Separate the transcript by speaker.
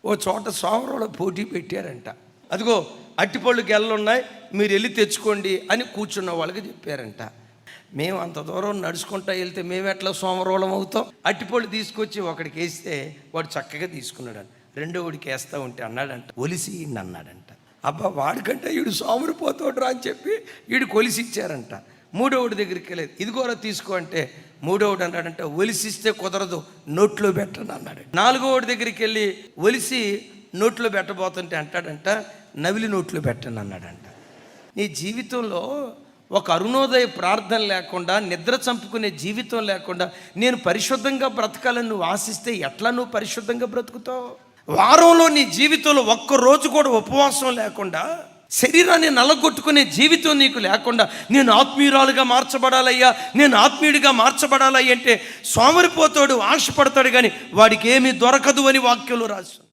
Speaker 1: ఓ చోట సోమవారంలో పోటీ పెట్టారంట. అదిగో అట్టిపళ్ళు గెలలున్నాయి, మీరు వెళ్ళి తెచ్చుకోండి అని కూర్చున్న వాళ్ళకి చెప్పారంట. మేము అంత దూరం నడుచుకుంటా వెళ్తే మేము ఎట్లా సోమవారం అవుతాం? అట్టిపళ్ళు తీసుకొచ్చి ఒకడికి వేస్తే వాడు చక్కగా తీసుకున్నాడు. రెండో వాడికి వేస్తూ ఉంటే అన్నాడంట, ఒలిసి అన్నాడంట. అబ్బా వాడికంటే వీడు సోమరిపోతాడు రా అని చెప్పి వీడు కొలిసి ఇచ్చారంట. మూడోవుడి దగ్గరికి వెళ్ళేది, ఇదిగోరా తీసుకో అంటే మూడోవుడు అన్నాడంటే, ఒలిసిస్తే కుదరదు, నోట్లో పెట్టను అన్నాడు. నాలుగోవుడి దగ్గరికి వెళ్ళి ఒలిసి నోట్లో పెట్టబోతుంటే అంటాడంట, నవిలి నోట్లో పెట్టను అన్నాడంట. నీ జీవితంలో ఒక అరుణోదయ ప్రార్థన లేకుండా, నిద్ర చంపుకునే జీవితం లేకుండా నేను పరిశుద్ధంగా బ్రతకాలని నువ్వు ఆశిస్తే ఎట్లా నువ్వు పరిశుద్ధంగా బ్రతుకుతావు? వారంలో నీ జీవితంలో ఒక్కరోజు కూడా ఉపవాసం లేకుండా, శరీరాన్ని నల్లగొట్టుకునే జీవితం నీకు లేకుండా, నేను ఆత్మీయురాలుగా మార్చబడాలయ్యా, నేను ఆత్మీయుడిగా మార్చబడాలయ్య అంటే సోమరిపోతాడు, ఆశపడతాడు, కానీ వాడికి ఏమీ దొరకదు అని వాక్యంలో రాసి